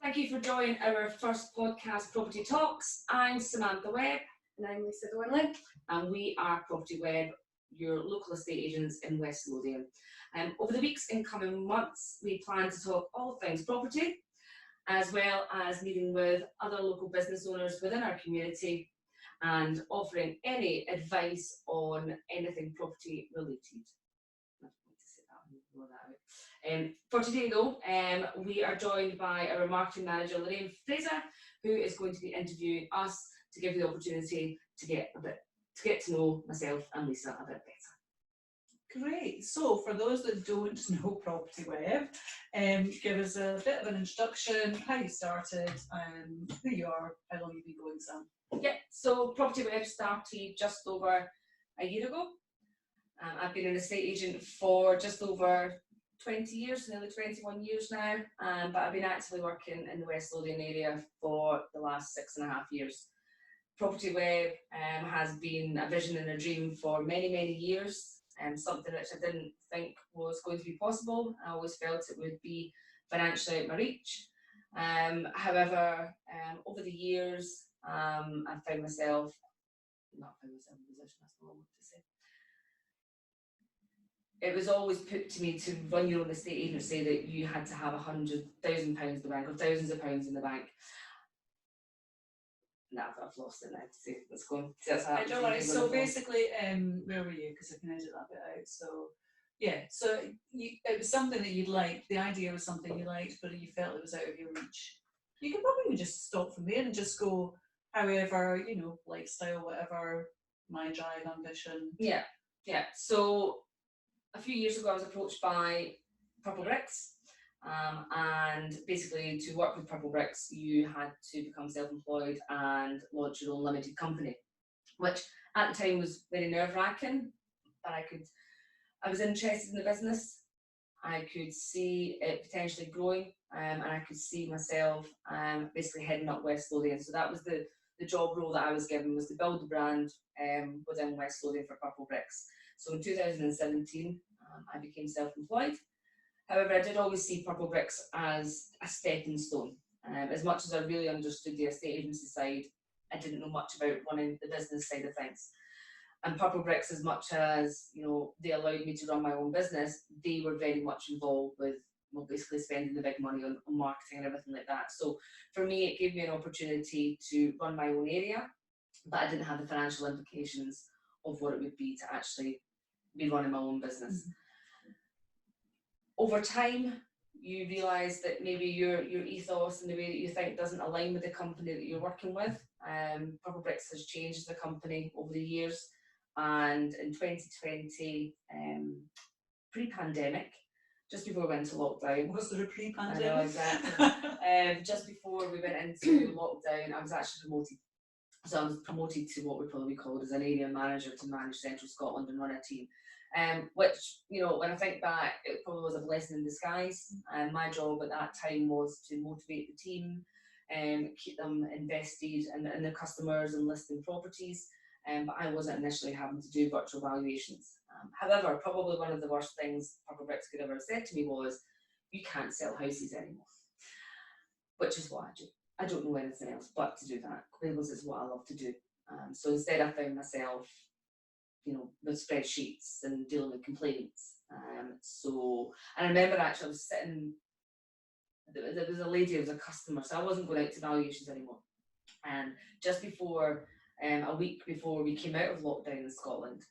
Thank you for joining our first podcast, Property Talks. I'm Samantha Webb. And I'm Lisa Dornley. And we are Property Webb, your local estate agents in West Lothian. Over the weeks and coming months, we plan to talk all things property, as well as meeting with other local business owners within our community and offering any advice on anything property related. For today though, we are joined by our marketing manager Lorraine Fraser, who is going to be interviewing us to give you the opportunity to get to know myself and Lisa a bit better. Great. So for those that don't know Property Webb, give us a bit of an introduction, how you started, who you are, how long you've been going, Sam. Yeah, so Property Webb started just over a year ago. I've been an estate agent for just over 20 years, nearly 21 years now, but I've been actively working in the West Lothian area for the last 6.5 years. Property Webb has been a vision and a dream for many, many years, something which I didn't think was going to be possible. I always felt it would be financially out my reach. However, over the years, I've found myself in a position, that's not what I want to say. It was always put to me to run your own estate agency that you had to have £100,000 in the bank or thousands of pounds in the bank. No, I've lost it now. See, let's go. Don't worry. So basically, where were you? Because I can edit that bit out. So yeah, so it was something that you'd liked. The idea was something you liked, but you felt it was out of your reach. You could probably just stop from there and just go, however, lifestyle, whatever, my drive, ambition. Yeah. So a few years ago, I was approached by Purple Bricks, and basically to work with Purple Bricks, you had to become self-employed and launch your own limited company, which at the time was very nerve-wracking, but I was interested in the business. I could see it potentially growing, and I could see myself basically heading up West Lothian. So that was the job role that I was given, was to build the brand within West Lothian for Purple Bricks. So in 2017, I became self-employed. However, I did always see Purple Bricks as a stepping stone. As much as I really understood the estate agency side, I didn't know much about running the business side of things. And Purple Bricks, as much as they allowed me to run my own business, they were very much involved with basically spending the big money on marketing and everything like that. So for me, it gave me an opportunity to run my own area, but I didn't have the financial implications of what it would be to actually be running my own business. Mm-hmm. Over time, you realise that maybe your ethos and the way that you think doesn't align with the company that you're working with. Purple Bricks has changed as a company over the years, and in 2020, pre-pandemic, just before we went into lockdown. Was there a pre-pandemic? I know, exactly. Just before we went into lockdown, I was actually promoted. So I was promoted to what we probably called as an area manager to manage Central Scotland and run a team. Which, when I think back, it probably was a blessing in disguise. My job at that time was to motivate the team, keep them invested in their customers and listing properties. But I wasn't initially having to do virtual valuations. However, probably one of the worst things Purple Bricks could ever have said to me was, you can't sell houses anymore. Which is what I do. I don't know anything else but to do that, because it's what I love to do. So instead I found myself with spreadsheets and dealing with complaints. And I remember actually I was sitting, there was a lady who was a customer, so I wasn't going out to valuations anymore. And just before, a week before we came out of lockdown in Scotland,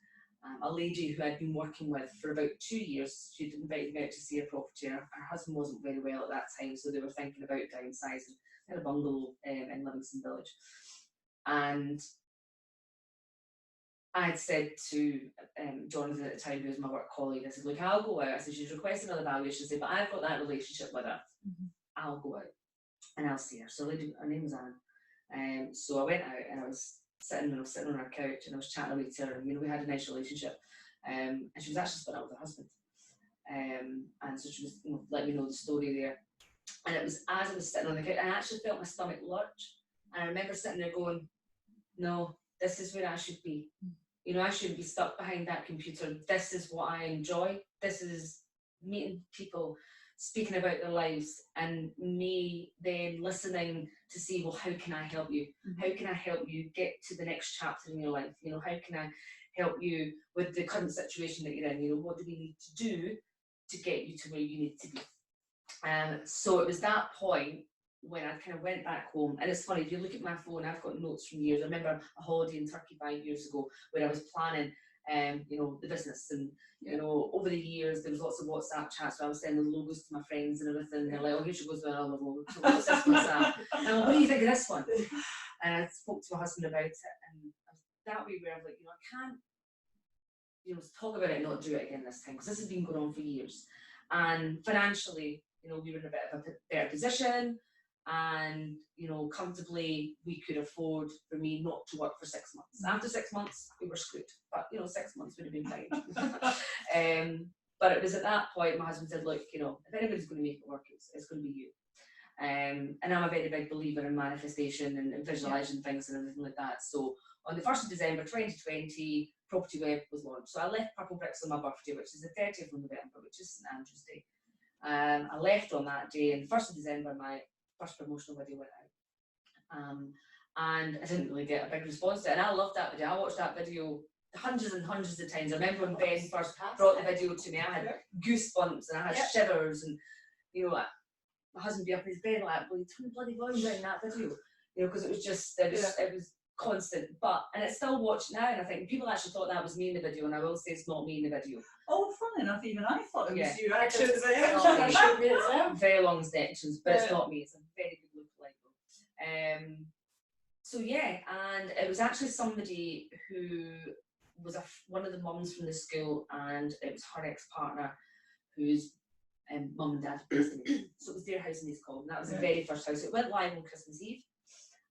a lady who I'd been working with for about 2 years, she'd invited me out to see a property. Her husband wasn't very well at that time, so they were thinking about downsizing. They had a bungalow in Livingston Village. And I had said to Jonathan at the time, who was my work colleague, I said, look, I'll go out. I said, she's requesting another valuation. I said, but I've got that relationship with her. Mm-hmm. I'll go out and I'll see her. So her name was Anne. So I went out and I was sitting on her couch and I was chatting away to her. And, we had a nice relationship. And she was actually split up with her husband. And so she was letting me know the story there. And it was as I was sitting on the couch, I actually felt my stomach lurch. And I remember sitting there going, no, this is where I should be. I shouldn't be stuck behind that computer. This is what I enjoy. This is meeting people, speaking about their lives, and me then listening to see, well, how can I help you? How can I help you get to the next chapter in your life? You know, how can I help you with the current situation that you're in? You know, what do we need to do to get you to where you need to be? So it was that point when I kind of went back home. And it's funny, if you look at my phone, I've got notes from years. I remember a holiday in Turkey 5 years ago where I was planning, you know, the business. And, you know, over the years, there was lots of WhatsApp chats where I was sending logos to my friends and everything. And they're like, oh, here she goes with another logo. So what's this one? And I'm like, what do you think of this one? And I spoke to my husband about it. And that way where I'm like, you know, I can't, you know, talk about it and not do it again this time, because this has been going on for years. And financially, you know, we were in a bit of a better position, and, you know, comfortably we could afford for me not to work for 6 months. After 6 months, we were screwed, but, you know, 6 months would have been fine. But it was at that point my husband said, look, you know, if anybody's going to make it work, it's going to be you. And I'm a very big believer in manifestation and visualizing things and everything like that. So on the 1st of December 2020, Property Webb was launched. So I left Purple Bricks on my birthday, which is the 30th of November, which is St Andrew's Day. I left on that day, and the 1st of December, my first promotional video went out. And I didn't really get a big response to it. And I loved that video. I watched that video hundreds and hundreds of times. I remember when Ben first brought the video to me, I had goosebumps and I had shivers, and, you know, my husband would be up in his bed like, well, you turned bloody volume down that video, you know, because it was just, it was constant. But, and it's still watched now, and I think people actually thought that was me in the video, and I will say it's not me in the video. Oh, funny enough, even I thought it was you. Very long extensions, but it's not me. It's a very good lookalike. So yeah, and it was actually somebody who was one of the mums from the school, and it was her ex-partner whose mum and dad based in it. So it was their house in East Calling. That was the very first house. It went live on Christmas Eve,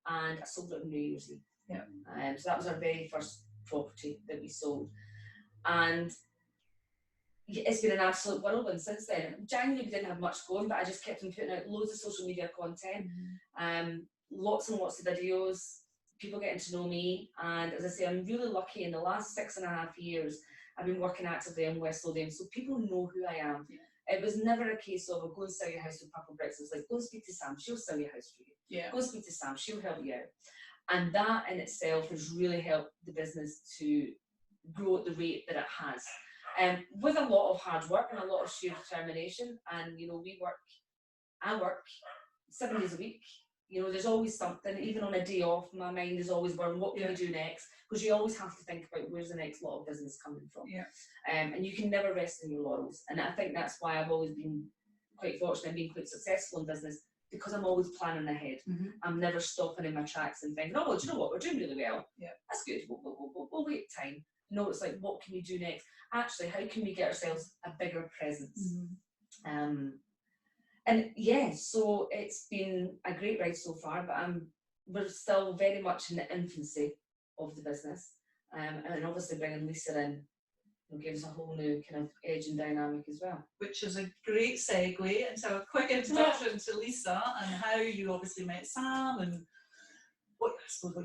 and I sold it on New Year's Eve. So that was our very first property that we sold. And it's been an absolute whirlwind since then. January we didn't have much going, but I just kept on putting out loads of social media content, lots and lots of videos, people getting to know me. And as I say, I'm really lucky. In the last 6.5 years, I've been working actively in West Lothian, so people know who I am. It was never a case of, go and sell your house with Purple Bricks. It was like, go and speak to Sam, she'll sell your house for you. Go and speak to Sam, she'll help you out. And that in itself has really helped the business to grow at the rate that it has. With a lot of hard work and a lot of sheer determination. And, you know, I work 7 days a week. You know, there's always something, even on a day off, my mind is always wondering, what can we do next? Because you always have to think about where's the next lot of business coming from. And you can never rest on your laurels. And I think that's why I've always been quite fortunate and been quite successful in business, because I'm always planning ahead. I'm never stopping in my tracks and thinking, oh, well, do you know what, we're doing really well. That's good, we'll wait time. No, it's like, what can we do next? Actually, how can we get ourselves a bigger presence? And yeah, so it's been a great ride so far, but we're still very much in the infancy of the business. And obviously bringing Lisa in gives a whole new kind of edge and dynamic as well. Which is a great segue into a quick introduction to Lisa, and how you obviously met Sam, and what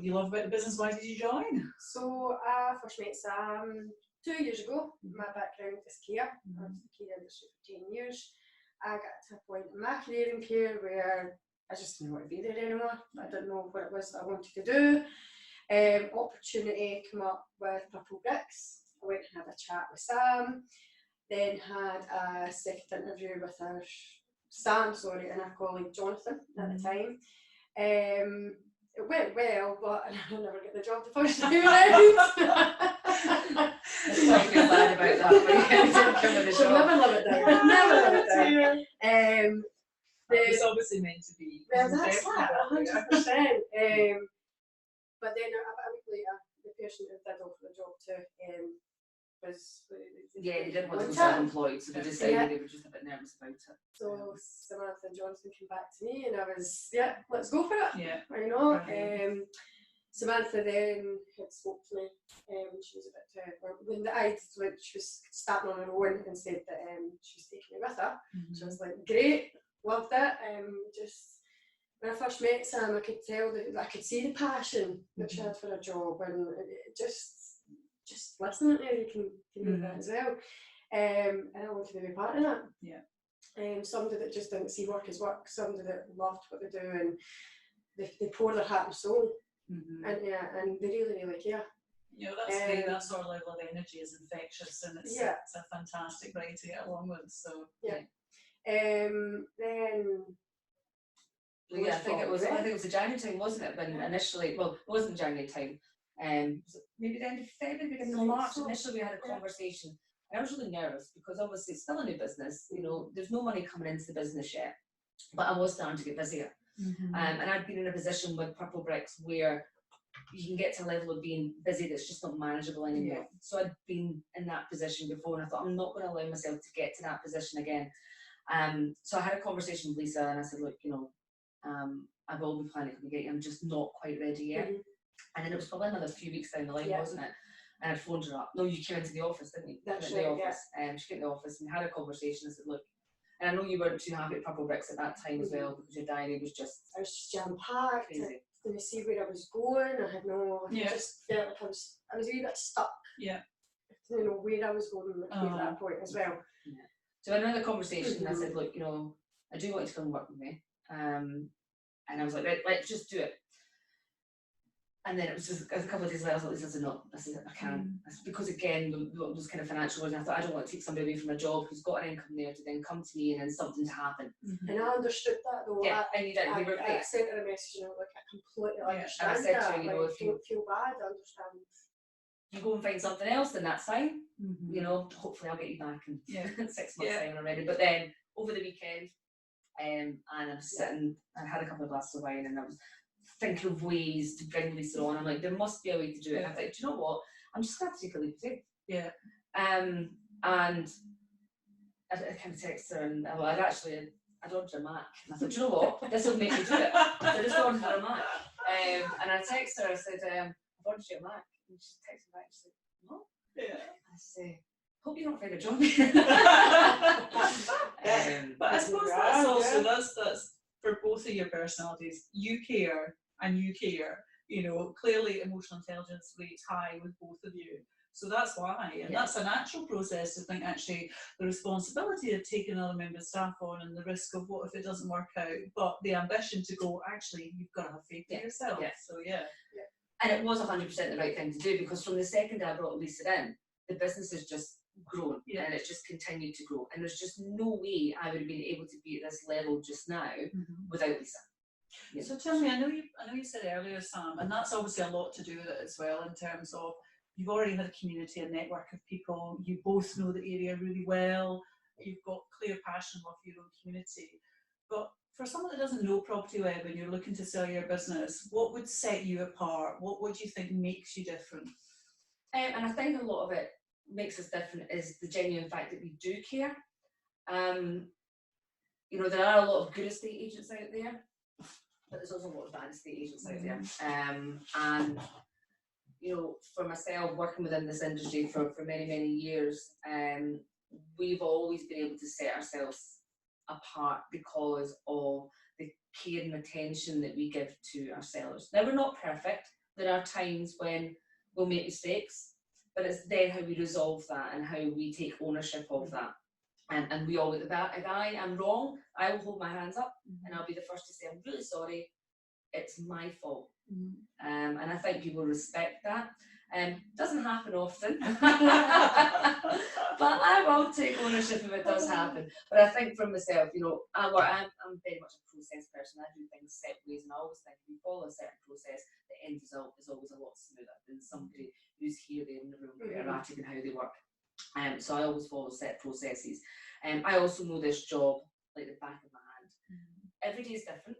you love about the business. Why did you join? So I first met Sam 2 years ago. My background is care. I was in the care industry for 10 years. I got to a point in my career in care where I just didn't want to be there anymore. I didn't know what it was that I wanted to do. Opportunity came up with Purple Bricks. I went and had a chat with Sam, then had a second interview with Sam and our colleague Jonathan at the time. It went well, but I never got the job the first time around. I feel bad about that. She'll never live it down. Never live it down. It's obviously meant to be. Well, that's that, 100%. But then a week later, the person who did offer the job to was... Yeah, they didn't want to go self-employed, so they decided they were just a bit nervous about it. So Samantha and Jonathan came back to me, and I was, let's go for it. You know. Samantha then had spoke to me. She was a bit when she was starting on her own, and said that she was taking me with her. So I was like, great, loved it. Just when I first met Sam, I could tell that I could see the passion that she had for her job, and it just listening to her, you can do that as well. And I wanted to be part of that. somebody that just didn't see work as work, somebody that loved what they do and they pour their heart and soul into it, and they really, really care. You know, that's great. That sort of level of energy is infectious, and it's a fantastic ride to get along with. So then I think it was the January time, wasn't it? When initially, well, it wasn't January time. Was it maybe the end of February, beginning of March. So. Initially, we had a conversation, and I was really nervous because obviously it's still a new business. You know, there's no money coming into the business yet, but I was starting to get busier. And I'd been in a position with Purple Bricks where you can get to a level of being busy that's just not manageable anymore. So I'd been in that position before, and I thought I'm not going to allow myself to get to that position again. So I had a conversation with Lisa, and I said, look, you know, I will be planning to get you. I'm just not quite ready yet. And then it was probably another few weeks down the line, wasn't it? And I phoned her up. No, you came into the office, didn't you? That's right, the office. She came to the office and we had a conversation. I said, look, and I know you weren't too happy at Purple Bricks at that time as well, because your diary was just... I was just jam-packed. Crazy. I didn't see where I was going. I had no... I just felt like I was a wee bit stuck. Yeah. I didn't know where I was going at that point as well. Yeah. So in another conversation, I said, look, you know, I do want you to come and work with me. And I was like, right, let's just do it. And then it was just a couple of days later, I was like, I said, I can't. Because again, those kind of financial words, and I thought, I don't want to take somebody away from a job who's got an income there to then come to me and then something to happen. And I understood that though. Yeah, and you did. I sent her a message and I was like, I completely understand and I said that. to her, you know, if you don't feel bad, I understand. You go and find something else, then that's fine. You know, hopefully I'll get you back in 6 months' time already. But then over the weekend, and I was sitting, I had a couple of glasses of wine and I was thinking of ways to bring Lisa on. I'm like, there must be a way to do it. And I thought, do you know what? I'm just going to take a leap of faith. And I kind of texted her, and well, I'd ordered a Mac. And I thought, do you know what? This will make me do it. So I just ordered her a Mac. And I texted her, I said, I've ordered you a Mac. And she texted me back, she said, what? I said, hope you don't find a job. But I suppose that's also, that's for both of your personalities. You care and you care. You know, clearly emotional intelligence rates high with both of you. So that's why, and that's a natural process to think actually the responsibility of taking another member of staff on and the risk of what if it doesn't work out, but the ambition to go, actually, you've got to have faith in yourself. So and it was 100% the right thing to do, because from the second I brought Lisa in, the business has just grown and it's just continued to grow, and there's just no way I would have been able to be at this level just now without Lisa. So tell me, I know you said earlier, Sam, and that's obviously a lot to do with it as well, in terms of you've already had a community, a network of people, you both know the area really well, you've got clear passion love for your own community. But for someone that doesn't know Property Web and you're looking to sell your business, what would set you apart? What would you think makes you different? And I think a lot of it makes us different is the genuine fact that we do care. You know, there are a lot of good estate agents out there, but there's also a lot of bad estate agents out there. And you know, for myself, working within this industry for many, many years, we've always been able to set ourselves apart because of the care and attention that we give to our sellers. Now, we're not perfect. There are times when we'll make mistakes, but it's then how we resolve that and how we take ownership of that. And we always, if I am wrong, I will hold my hands up and I'll be the first to say, I'm really sorry, it's my fault. And I think people respect that. Doesn't happen often, but I will take ownership if it does happen. But I think for myself, you know, I'm very much a process person. I do things set ways, and I always think if you follow a certain process, the end result is always a lot smoother than somebody who's here, there in the room, erratic in how they work. So I always follow set processes. I also know this job like the back of my hand. Every day is different.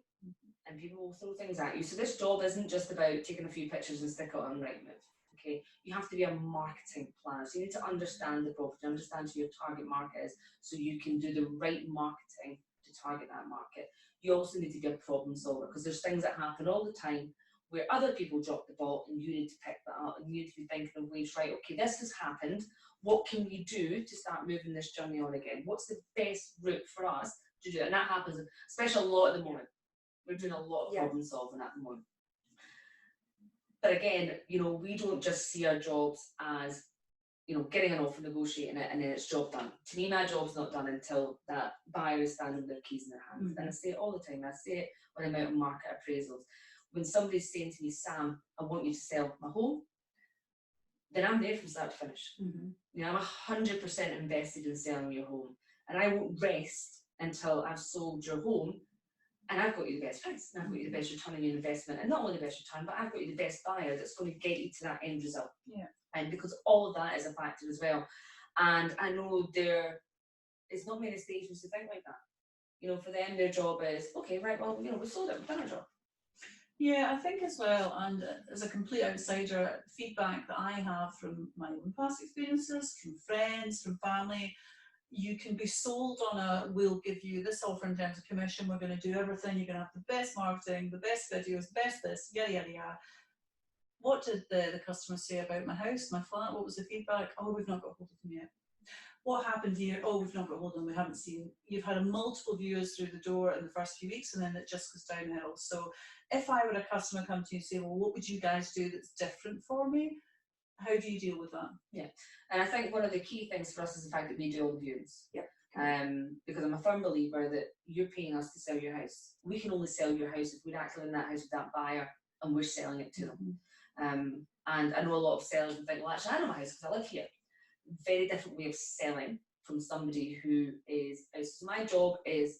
And people will throw things at you. So this job isn't just about taking a few pictures and stick it on Rightmove. Okay, you have to be a marketing planner. So you need to understand the property, understand who your target market is, so you can do the right marketing to target that market. You also need to be a problem solver, because there's things that happen all the time where other people drop the ball and you need to pick that up, and you need to be thinking of ways, right, okay, this has happened. What can we do to start moving this journey on again? What's the best route for us to do it? And that happens, especially a lot at the moment. We're doing a lot of problem solving at the moment. But again, you know, we don't just see our jobs as, getting an offer, negotiating it, and then it's job done. To me, my job's not done until that buyer is standing with their keys in their hands. And I say it all the time. I say it when I'm out on market appraisals. When somebody's saying to me, Sam, I want you to sell my home, then I'm there from start to finish. I'm 100% invested in selling your home, and I won't rest until I've sold your home and I've got you the best price, and I've got you the best return on your investment, and not only the best return, but I've got you the best buyer that's going to get you to that end result. And because all of that is a factor as well. And I know there is not many estate agents who think like that. For them, their job is, okay, right, well, we've sold it, we've done our job. Yeah, I think as well, and as a complete outsider, feedback that I have from my own past experiences, from friends, from family, you can be sold on we'll give you this offer in terms of commission, we're going to do everything, you're going to have the best marketing, the best videos, best this, yada, yada, yada. What did the customer say about my house, my flat? What was the feedback? Oh, we've not got hold of them yet. What happened here? Oh, we've not got hold of them, we haven't seen. You've had multiple viewers through the door in the first few weeks, and then it just goes downhill. So if I were a customer come to you and say, well, what would you guys do that's different for me? How do you deal with that? Yeah, and I think one of the key things for us is the fact that we do all the viewings. Yeah. Because I'm a firm believer that you're paying us to sell your house. We can only sell your house if we're actually in that house with that buyer and we're selling it to them. And I know a lot of sellers would think, well, actually, I know my house because I live here. Very different way of selling from somebody who is. So my job is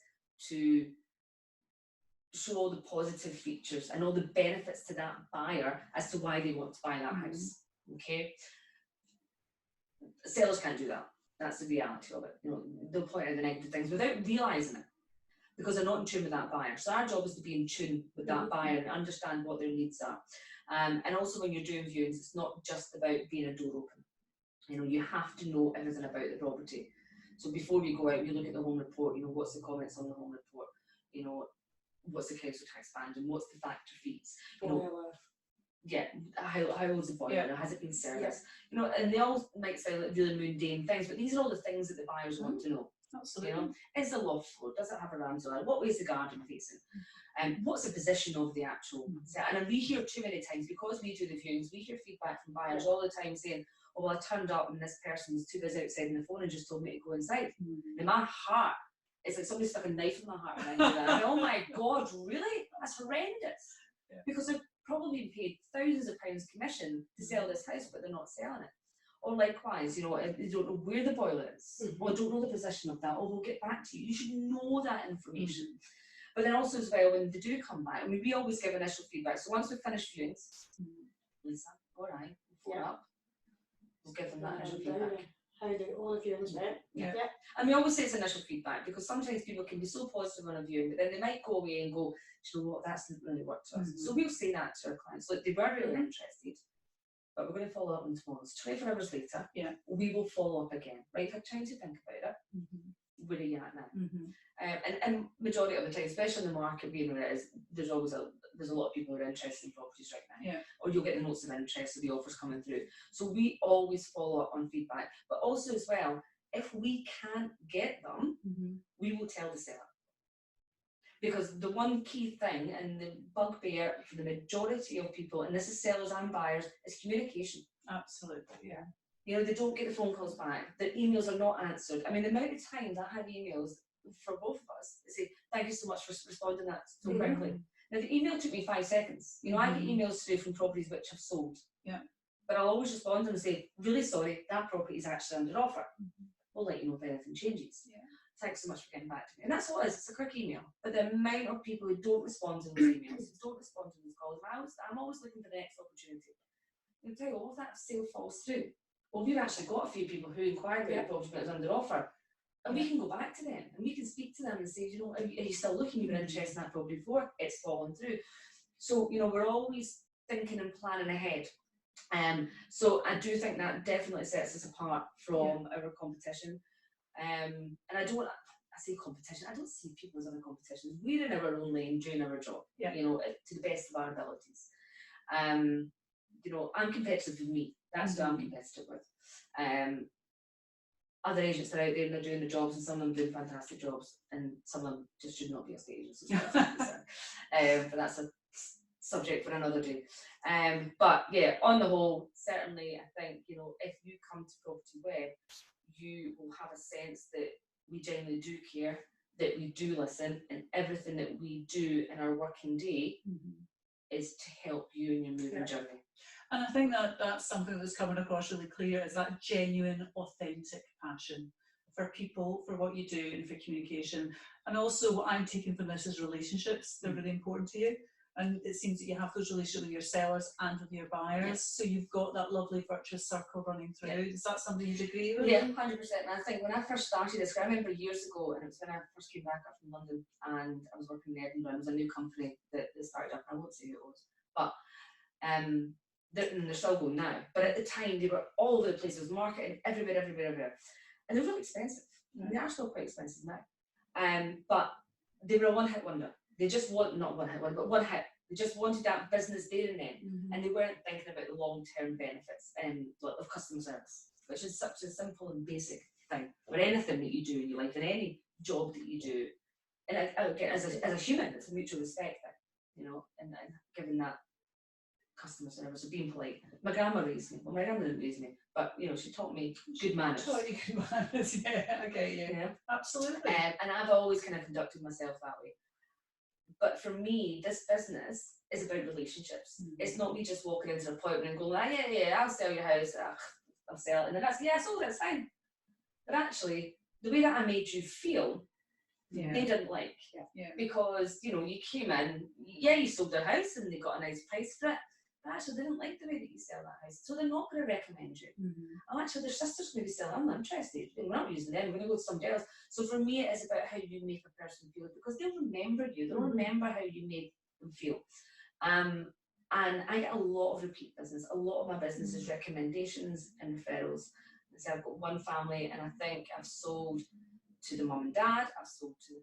to show all the positive features and all the benefits to that buyer as to why they want to buy that house. Okay, sellers can't do that. That's the reality of it. They'll point out the negative things without realising it, because they're not in tune with that buyer. So our job is to be in tune with that buyer and understand what their needs are. And also when you're doing viewings, it's not just about being a door open. You have to know everything about the property. So before you go out, you look at the home report. What's the comments on the home report? What's the council tax band, and what's the factor fees? Yeah, how old's the boiler? Has it been serviced? And they all might sound like really mundane things, but these are all the things that the buyers want to know. Absolutely. Is the loft floor? Does it have a ramsar? What way is the garden facing? And what's the position of the actual set? And we hear too many times, because we do the viewings, we hear feedback from buyers all the time saying, oh, well, I turned up and this person was too busy outside on the phone and just told me to go inside. And my heart, it's like somebody stuck a knife in my heart when I do that. I mean, oh my God, really? That's horrendous. Because they're probably being paid thousands of pounds commission to sell this house, but they're not selling it. Or likewise, they don't know where the boiler is, or don't know the position of that, or we'll get back to you. You should know that information. But then also as well, when they do come back, we always give initial feedback. So once we've finished viewings, Lisa, all right, phone up, we'll give them that initial feedback. How do all the viewings went? Yeah. And we always say it's initial feedback, because sometimes people can be so positive on a viewing, but then they might go away and go, do you know what, that's not really worked to us. So we'll say that to our clients. Look, they were really interested, but we're going to follow up on tomorrow. So 24 hours later, we will follow up again. Right, if I've time to think about it, where are you at now? And majority of the time, especially in the market being where it is, there's a lot of people who are interested in properties right now. Or you'll get the notes of interest of the offers coming through. So we always follow up on feedback. But also as well, if we can't get them, we will tell the seller. Because the one key thing, and the bugbear for the majority of people, and this is sellers and buyers, is communication. Absolutely, yeah. They don't get the phone calls back. The emails are not answered. I mean, the amount of times I have emails for both of us that say, thank you so much for responding that so quickly. Now, the email took me 5 seconds. I get emails through from properties which have sold. But I'll always respond and say, really sorry, that property is actually under offer. We'll let you know if anything changes. Thanks so much for getting back to me. And that's all it is. It's a quick email. But the amount of people who don't respond to those emails, don't respond to those calls, I'm always looking for the next opportunity. I'll tell you, if that sale falls through, well, we've actually got a few people who inquired about a property that is under offer, and we can go back to them and we can speak to them and say, are you still looking? You've been interested in that property before, it's fallen through. So, we're always thinking and planning ahead. So I do think that definitely sets us apart from our competition. And I say competition, I don't see people as other competitions. We're in our own lane doing our job, to the best of our abilities. I'm competitive with me. That's who I'm competitive with. Other agents are out there and they're doing the jobs, and some of them doing fantastic jobs, and some of them just should not be estate agents as well. But that's a subject for another day. But yeah, on the whole, certainly I think, you know, if you come to Property Web, you will have a sense that we genuinely do care, that we do listen, and everything that we do in our working day is to help you in your moving journey. And I think that that's something that's coming across really clear, is that genuine, authentic passion for people, for what you do, and for communication. And also what I'm taking from this is relationships. They're really important to you. And it seems that you have those relationships with your sellers and with your buyers. So you've got that lovely virtuous circle running through. Is that something you'd agree with? Yeah, 100%. And I think when I first started this, I remember years ago, and it was when I first came back up from London, and I was working in Edinburgh, and it was a new company that started up. I won't say who it was, but they're still going now. But at the time, they were all over the place. There was marketing everywhere. And they're really expensive. They are still quite expensive now. But they were a one-hit wonder. They just want, not one hit wonder, but one hit. They just wanted that business there and then. And they weren't thinking about the long-term benefits of customer service, which is such a simple and basic thing. Or anything that you do in your life, in any job that you do. And again, as a human, it's a mutual respect thing, you know, and giving that customer service, or being polite. My grandma raised me. Well, my grandma didn't raise me, but you know, she taught me good manners. Taught you good manners, yeah, okay, yeah. Absolutely. And I've always kind of conducted myself that way. But for me, this business is about relationships. It's not me just walking into an appointment and going, yeah, I'll sell your house. I'll sell it. And then that's, yeah, I sold it, it's fine. But actually, the way that I made you feel, they didn't like. Because, you know, you came in, you sold their house and they got a nice price for it. But actually, they didn't like the way that you sell that house. So they're not going to recommend you. And actually, their sister's going to be selling, I'm not interested. We're not using them, we're going to go to somebody else. So for me, it is about how you make a person feel, because they'll remember you. They'll remember how you made them feel. And I get a lot of repeat business. A lot of my business is recommendations and referrals. So I've got one family, and I think I've sold to the mum and dad. I sold the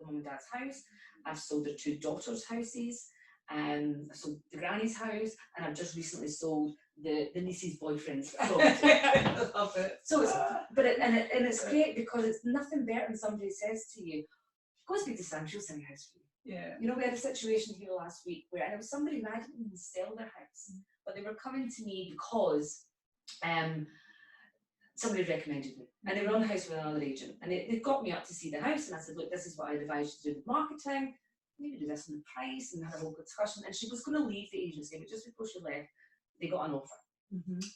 mum and dad's house. I've sold their two daughters' houses. I sold the granny's house, and I've just recently sold the niece's boyfriend's property. I love it. So it's great, because it's nothing better than somebody says to you, go speak to Sam, she'll sell your house for you. Yeah. You know, we had a situation here last week and it was somebody who I didn't even sell their house, but they were coming to me because somebody recommended me, and they were on the house with another agent, and they got me up to see the house, and I said, look, this is what I'd advise you to do with marketing. Maybe do this on the price, and had a whole good discussion. And she was going to leave the agency, but just before she left, they got an offer.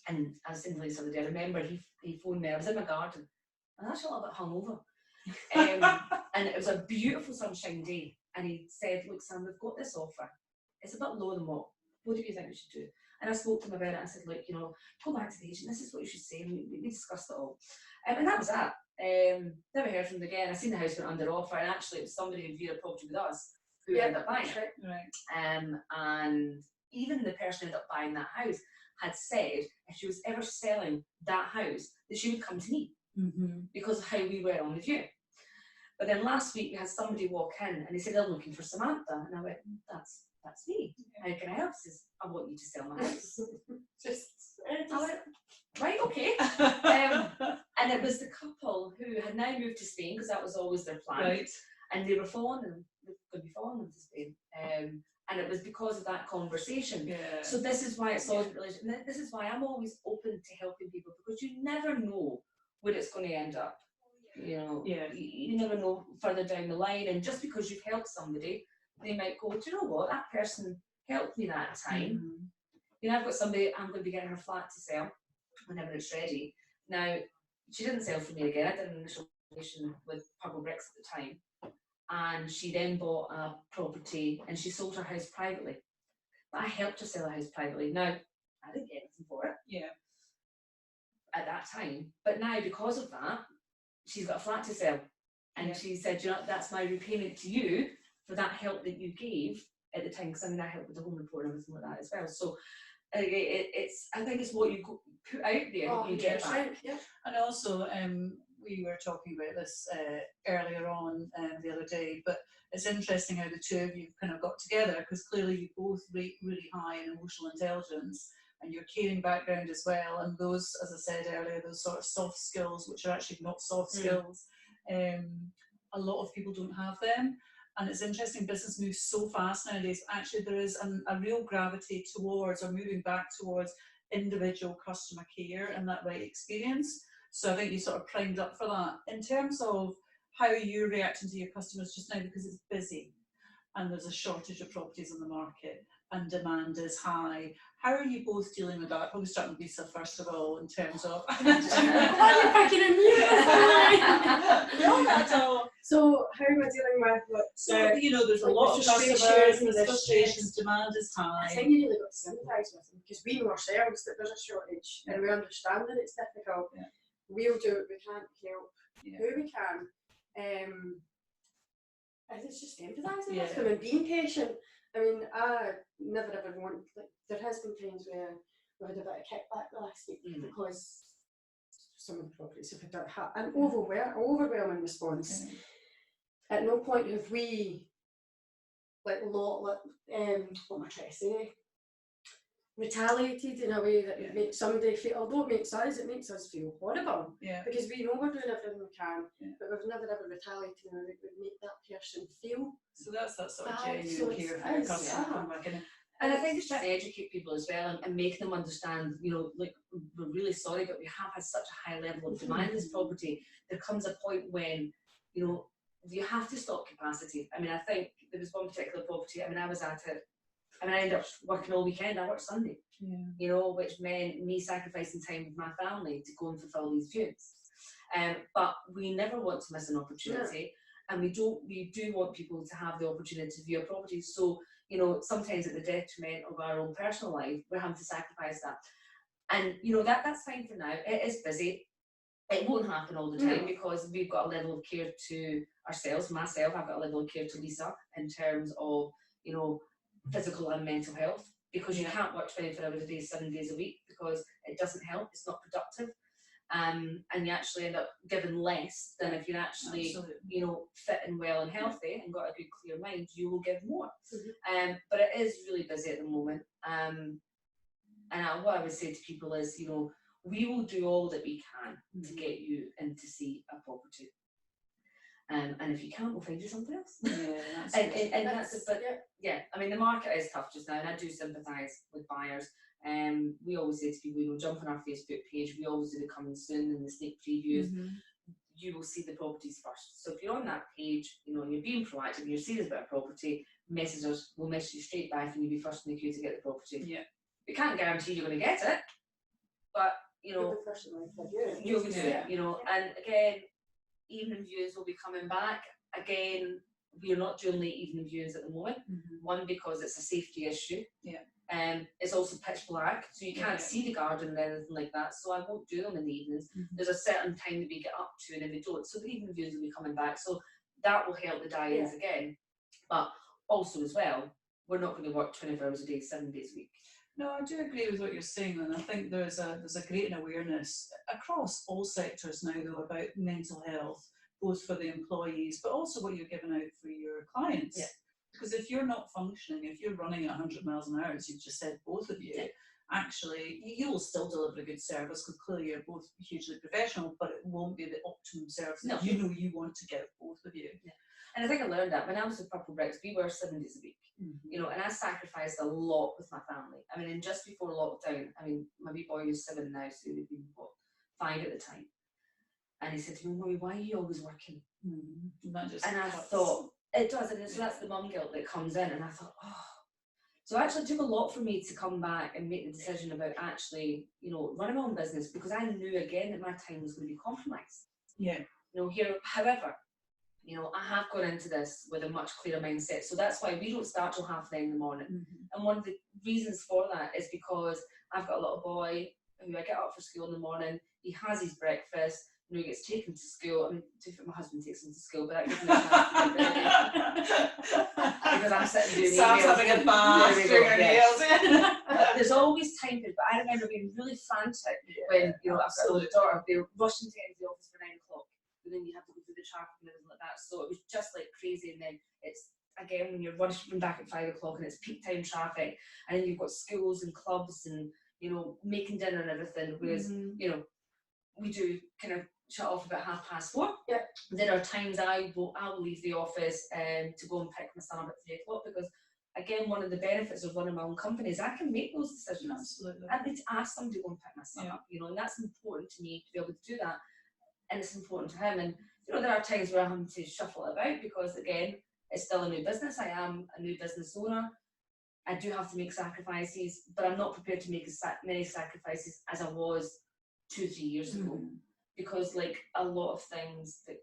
And I was saying to Lisa the other day, I remember he phoned me. I was in my garden, and I was actually a little bit hungover. And it was a beautiful sunshine day. And he said, look, Sam, we've got this offer. It's a bit lower than what do you think we should do? And I spoke to him about it. I said, look, you know, go back to the agent. This is what you should say. And we discussed it all. And that was that. Never heard from him again. I seen the house went under offer, and actually it was somebody who viewed a property with us who ended up buying it. Right. And even the person who ended up buying that house had said if she was ever selling that house, that she would come to me because of how we were on the view. But then last week we had somebody walk in, and they said, I'm looking for Samantha. And I went, that's me. How can I help? He says, I want you to sell my house. I went, right, okay. And it was the couple who had now moved to Spain, because that was always their plan. Right. And they were following them. They were going to be following them to Spain. And it was because of that conversation. Yeah. So this is why it's all religion. This is why I'm always open to helping people, because you never know where it's going to end up. You know, you never know further down the line. And just because you've helped somebody, they might go, do you know what, that person helped me that time. You know, I've got somebody, I'm going to be getting her flat to sell whenever it's ready. Now, she didn't sell for me again. I did an initial relation with Purple Bricks at the time. And she then bought a property, and she sold her house privately. But I helped her sell her house privately. Now, I didn't get anything for it. Yeah. At that time. But now, because of that, she's got a flat to sell. And she said, you know, that's my repayment to you for that help that you gave at the time. Because I mean, I helped with the home report and everything like that as well. So I think it's what you put out there, you get back. Yeah. And also, we were talking about this earlier on the other day, but it's interesting how the two of you kind of got together, because clearly you both rate really high in emotional intelligence, and your caring background as well, and those, as I said earlier, those sort of soft skills, which are actually not soft skills. A lot of people don't have them, And it's interesting, business moves so fast nowadays. Actually, there is a real gravity towards, or moving back towards, individual customer care and that right experience. So I think you sort of primed up for that. In terms of how you're reacting to your customers just now, because it's busy and there's a shortage of properties on the market and demand is high, how are you both dealing with that? Probably starting with Lisa first of all, in terms of You're picking a me. no, not at all. So how am I dealing with what? So you know, there's a like lot of frustrations customers, and there's the frustrations, stress. demand is I high. think you really got to sympathise with them because we know ourselves that there's a shortage and we understand that it's difficult. Yeah. We'll do it, we can't help Yeah. who we can. And it's just empathising Yeah. with them and being patient. I mean, I never ever want, like, there has been times where we had a bit of kickback the last week because some of the properties have had an overwhelming response. At no point have we, like, what am I trying to say? Retaliated in a way that would make somebody feel, although it makes us feel horrible. Yeah. Because we know we're doing everything we can, Yeah. but we've never ever retaliated in a way that would make that person feel. So that's that sort of bad. genuine care for your customer. And I think it's trying to educate people as well and make them understand, you know, like, we're really sorry, but we have had such a high level of demand in this property. There comes a point when, you know, you have to stop capacity. I mean, I think there was one particular property, I mean, I was at it, I mean, I ended up working all weekend, I worked Sunday, you know, which meant me sacrificing time with my family to go and fulfil these viewings. But we never want to miss an opportunity, and we do want people to have the opportunity to view a property. So, you know, sometimes at the detriment of our own personal life, we're having to sacrifice that. And, you know, that's fine for now. It is busy. It won't happen all the time because we've got a level of care to ourselves. Myself, I've got a level of care to Lisa in terms of, you know, physical and mental health, because you can't work 24 hours a day, 7 days a week, because it doesn't help, it's not productive. And you actually end up giving less than if you're actually, you know, fit and well and healthy and got a good clear mind, you will give more. But it is really busy at the moment. And what I would say to people is, you know, we will do all that we can to get you in to see a property. And if you can't, we'll find you something else. Yeah, I mean, the market is tough just now, and I do sympathise with buyers. We always say to people, you know, jump on our Facebook page. We always do the coming soon and the sneak previews. You will see the properties first. So if you're on that page, you know, and you're being proactive, and you're serious about a property, message us. We'll message you straight back, and you'll be first in the queue to get the property. Yeah, we can't guarantee you're going to get it, but you know, you'll do it. You know, and again, evening views will be coming back. Again, we're not doing late evening views at the moment. One, because it's a safety issue. It's also pitch black, so you can't see the garden or anything like that. So I won't do them in the evenings. There's a certain time that we get up to, and then we don't. So the evening views will be coming back. So that will help the die-ins again. But also as well, we're not going to work 24 hours a day, 7 days a week. No, I do agree with what you're saying, and I think there's a great awareness across all sectors now, though, about mental health, both for the employees, but also what you're giving out for your clients. Because if you're not functioning, if you're running at 100 miles an hour, as you've just said, both of you, actually, you will still deliver a good service, because clearly you're both hugely professional, but it won't be the optimum service that you know you want to give both of you. And I think I learned that when I was with Purple Bricks, we were 7 days a week, you know, and I sacrificed a lot with my family. I mean, and just before lockdown, I mean, my wee boy is 7 now, so he'd been, 5 at the time. And he said to me, "Mummy, why are you always working?" And I thought, it does, and so that's the mum guilt that comes in, and I thought, oh. So actually it took a lot for me to come back and make the decision about actually, you know, running my own business, because I knew again that my time was going to be compromised. You know, here, however, you know, I have gone into this with a much clearer mindset. So that's why we don't start till 9:30 in the morning. And one of the reasons for that is because I've got a little boy who I get up for school in the morning. He has his breakfast. You know, he gets taken to school. I mean, my husband takes him to school, but that gives me a chance to get ready. Because I'm sitting doing Sam's having a bath, doing her nails. There's always time, but I remember being really frantic when, you know, I've got a little daughter. They're rushing to get into the office for 9 o'clock. And then you have to go through the traffic and everything like that. So it was just like crazy. And then it's, again, when you're rushing back at 5 o'clock and it's peak time traffic, and then you've got schools and clubs and, you know, making dinner and everything. Whereas, you know, we do kind of shut off about 4:30. Yeah. There are times I will leave the office to go and pick my son up at 3:00 because, again, one of the benefits of running my own company is I can make those decisions. Absolutely. I need to ask somebody to go and pick my son Yeah. up, and that's important to me to be able to do that, and it's important to him. And there are times where I'm having to shuffle it about because, again, it's still a new business. I am a new business owner. I do have to make sacrifices, but I'm not prepared to make as many sacrifices as I was 2-3 years ago, because like a lot of things that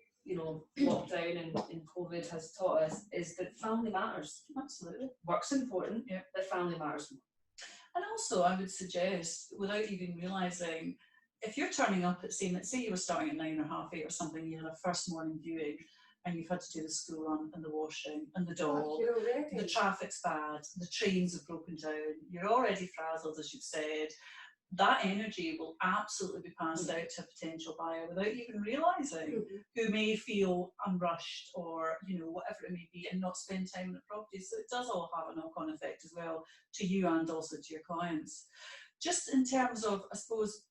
lockdown and COVID has taught us is that family matters. Absolutely. Work's important, Yeah. but family matters more. And also, I would suggest, without even realising, if you're turning up at, say you were starting at 9 or 8:30 or something, you had a first morning viewing, and you've had to do the school run and the washing and the dog, You're already. the traffic's bad, the trains have broken down, you're already frazzled, as you've said, that energy will absolutely be passed out to a potential buyer without even realising, who may feel I'm rushed or, whatever it may be, and not spend time on the property. So it does all have a knock-on effect as well to you and also to your clients. Just in terms of, I suppose,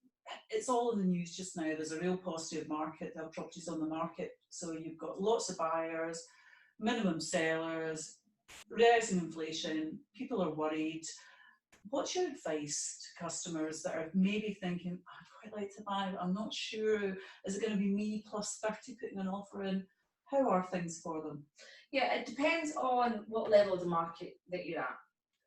it's all in the news just now. There's a real positive market. There are properties on the market. So you've got lots of buyers, minimum sellers, rising inflation, people are worried. What's your advice to customers that are maybe thinking, I'd quite like to buy, but I'm not sure, is it going to be me plus 30 putting an offer in? How are things for them? Yeah, it depends on what level of the market that you're at.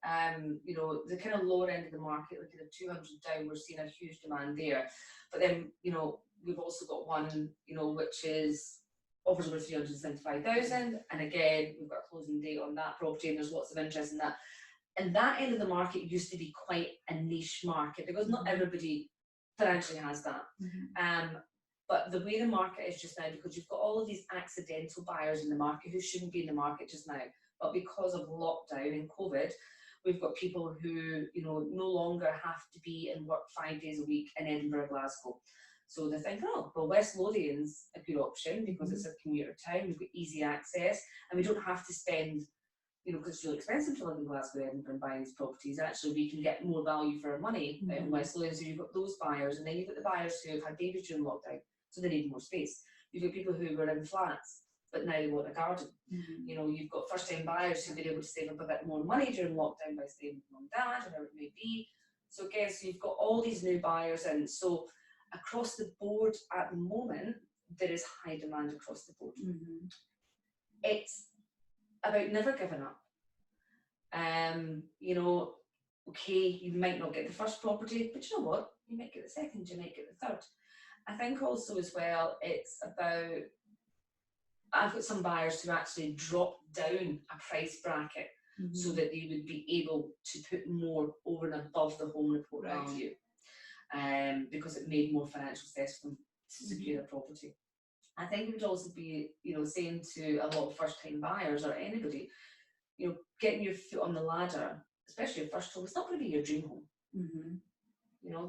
The kind of lower end of the market, like at the 200 down, we're seeing a huge demand there. But then, we've also got one, which is offers over 375,000, and again, we've got a closing date on that property, and there's lots of interest in that. And that end of the market used to be quite a niche market because not everybody financially has that. But the way the market is just now, because you've got all of these accidental buyers in the market who shouldn't be in the market just now, but because of lockdown and COVID, we've got people who no longer have to be in work 5 days a week in Edinburgh, Glasgow. So they're thinking, West Lothian's a good option because it's a commuter town, we've got easy access, and we don't have to spend, because it's really expensive to live in Glasgow, Edinburgh, and buying these properties. Actually, we can get more value for our money in West Lothian. So you've got those buyers, and then you've got the buyers who have had babies during lockdown, so they need more space. You've got people who were in flats, but now they want a garden. You've got first-time buyers who've been able to save up a bit more money during lockdown by staying with mum and dad, whatever it may be. So again, you've got all these new buyers, and so across the board at the moment, there is high demand across the board. It's about never giving up. Okay, you might not get the first property, but you know what? You might get the second, you might get the third. I think also as well, it's about, I've got some buyers who actually drop down a price bracket so that they would be able to put more over and above the home report value, because it made more financial sense for them to secure a property. I think it would also be, saying to a lot of first-time buyers or anybody, getting your foot on the ladder, especially your first home, it's not going to be your dream home.